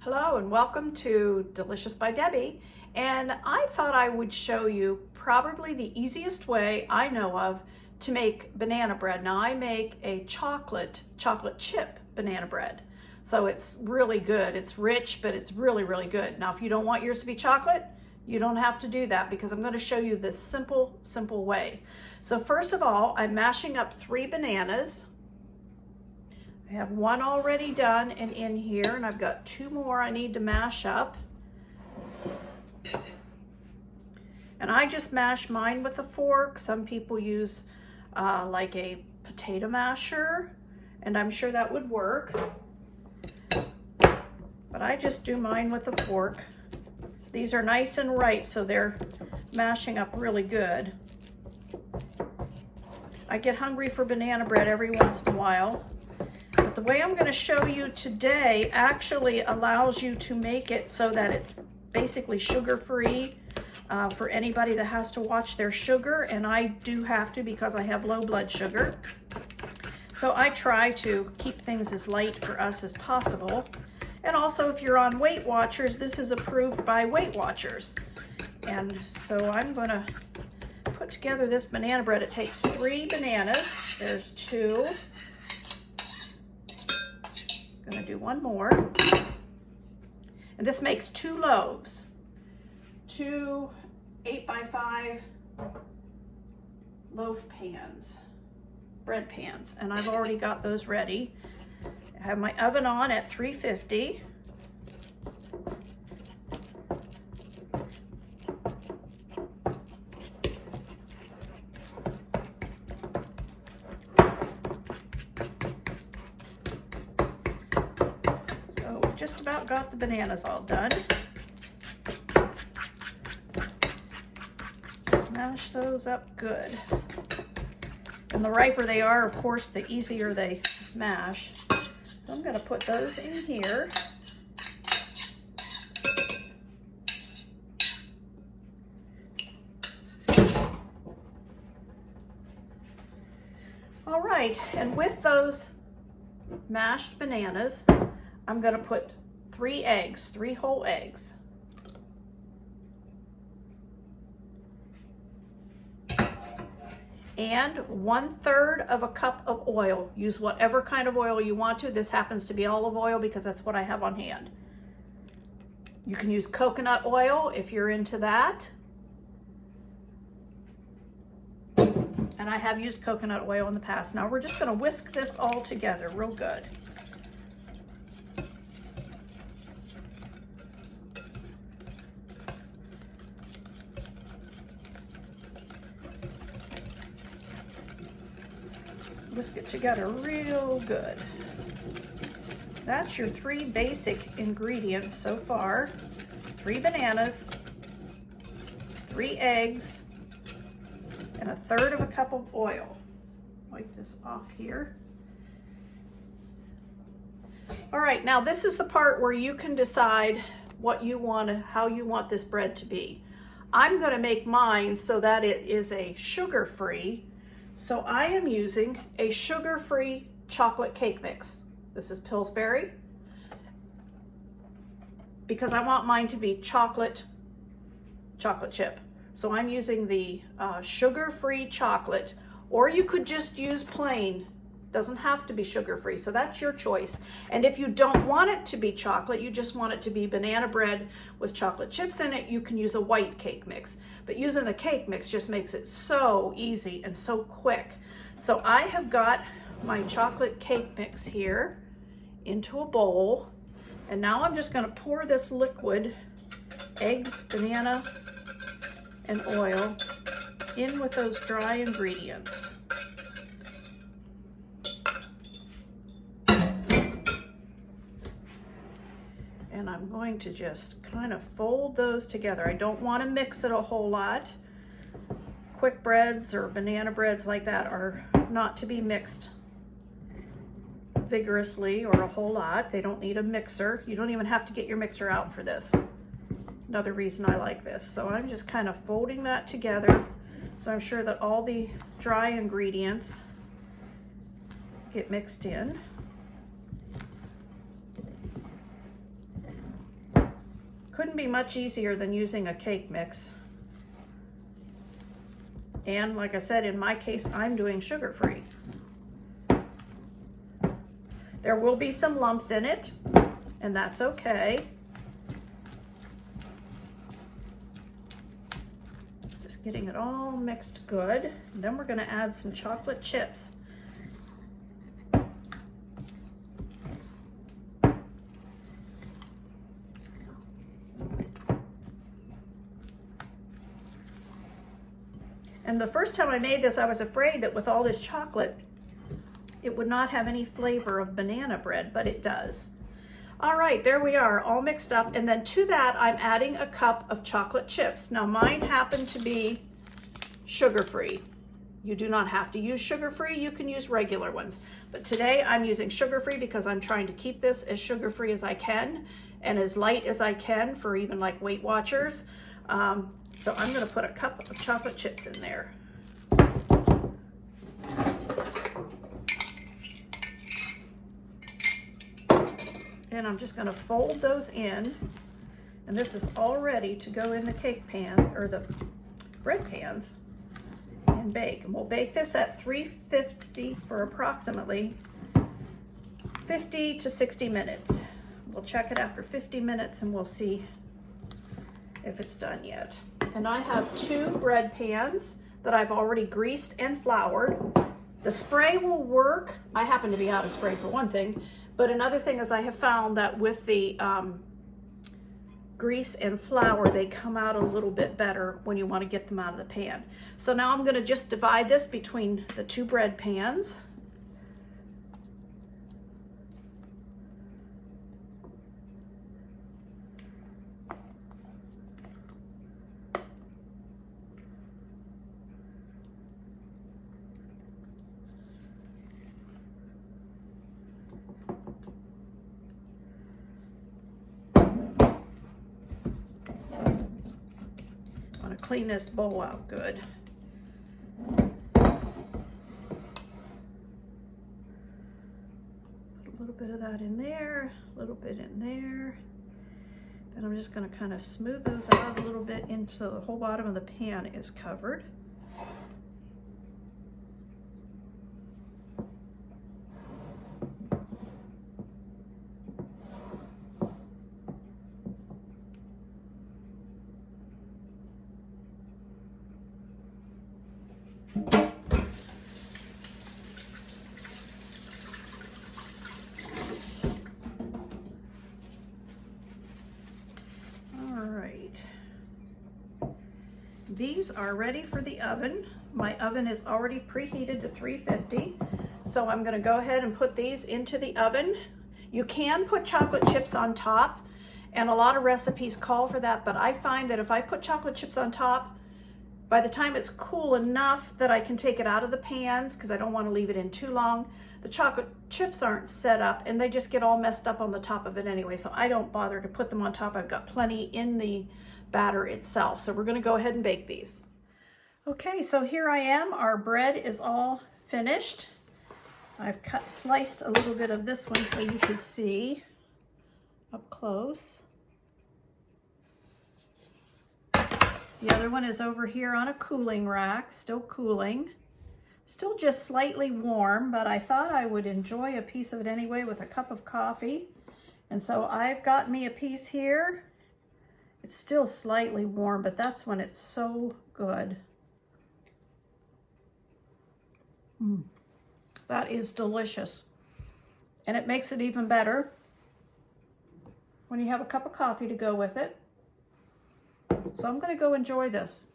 Hello and welcome to Delicious by Debbie. And I thought I would show you probably the easiest way I know of to make banana bread. Now I make a chocolate chip banana bread. So it's really good. It's rich, but it's really good. Now if you don't want yours to be chocolate, you don't have to do that because I'm going to show you this simple way. So first of all, I'm mashing up 3 bananas. I have 1 already done and in here, and I've got 2 more I need to mash up. And I just mash mine with a fork. Some people use like a potato masher, and I'm sure that would work. But I just do mine with a fork. These are nice and ripe, so they're mashing up really good. I get hungry for banana bread every once in a while. But the way I'm going to show you today actually allows you to make it so that it's basically sugar-free for anybody that has to watch their sugar, and I do have to because I have low blood sugar. So I try to keep things as light for us as possible. And also, if you're on Weight Watchers, this is approved by Weight Watchers. And so I'm going to put together this banana bread. It takes 3 bananas. There's 2. I'm going to do 1 more. And this makes 2 loaves. 2 8x5 loaf pans, bread pans. And I've already got those ready. I have my oven on at 350. So we've just about got the bananas all done. Just mash those up good. And the riper they are, of course, the easier they mash. So I'm going to put those in here. All right, and with those mashed bananas, I'm going to put 3 eggs, 3 whole eggs. And 1/3 of a cup of oil. Use whatever kind of oil you want to. This happens to be olive oil because that's what I have on hand. You can use coconut oil if you're into that. And I have used coconut oil in the past. Now we're just going to whisk this all together real good. Whisk it together real good. That's your 3 basic ingredients so far. 3 bananas, 3 eggs, and 1/3 of a cup of oil. Wipe this off here. All right, now this is the part where you can decide what you want, how you want this bread to be. I'm going to make mine so that it is a sugar-free. So I am using a sugar-free chocolate cake mix. This is Pillsbury because I want mine to be chocolate chip. So I'm using the sugar-free chocolate, or you could just use plain. Doesn't have to be sugar-free, so that's your choice. And if you don't want it to be chocolate, you just want it to be banana bread with chocolate chips in it, you can use a white cake mix. But using the cake mix just makes it so easy and so quick. So I have got my chocolate cake mix here into a bowl, and now I'm just going to pour this liquid, eggs, banana, and oil, in with those dry ingredients. And I'm going to just kind of fold those together. I don't want to mix it a whole lot. Quick breads or banana breads like that are not to be mixed vigorously or a whole lot. They don't need a mixer. You don't even have to get your mixer out for this. Another reason I like this. So I'm just kind of folding that together so I'm sure that all the dry ingredients get mixed in. Couldn't be much easier than using a cake mix. And like I said, in my case, I'm doing sugar-free. There will be some lumps in it, and that's okay. Just getting it all mixed good. And then we're gonna add some chocolate chips. And the first time I made this, I was afraid that with all this chocolate, it would not have any flavor of banana bread, but it does. All right, there we are, all mixed up. And then to that, I'm adding a cup of chocolate chips. Now mine happen to be sugar-free. You do not have to use sugar-free, you can use regular ones. But today I'm using sugar-free because I'm trying to keep this as sugar-free as I can and as light as I can for even like Weight Watchers. So I'm gonna put a cup of chocolate chips in there. And I'm just gonna fold those in. And this is all ready to go in the cake pan, or the bread pans, and bake. And we'll bake this at 350 for approximately 50 to 60 minutes. We'll check it after 50 minutes and we'll see if it's done yet. And I have 2 bread pans that I've already greased and floured. The spray will work. I happen to be out of spray for one thing, but another thing is I have found that with the grease and flour, they come out a little bit better when you want to get them out of the pan. So now I'm going to just divide this between the 2 bread pans. Clean this bowl out good. Put a little bit of that in there, a little bit in there. Then I'm just going to kind of smooth those out a little bit so the whole bottom of the pan is covered. These are ready for the oven. My oven is already preheated to 350. So I'm gonna go ahead and put these into the oven. You can put chocolate chips on top, and a lot of recipes call for that, but I find that if I put chocolate chips on top, by the time it's cool enough that I can take it out of the pans, because I don't want to leave it in too long, the chocolate chips aren't set up and they just get all messed up on the top of it anyway, so I don't bother to put them on top. I've got plenty in the batter itself. So we're going to go ahead and bake these. Okay, so here I am. Our bread is all finished. I've sliced a little bit of this one so you can see up close. The other one is over here on a cooling rack, still cooling. Still just slightly warm, but I thought I would enjoy a piece of it anyway with a cup of coffee. And so I've got me a piece here. It's still slightly warm, but that's when it's so good. That is delicious. And it makes it even better when you have a cup of coffee to go with it. So I'm going to go enjoy this.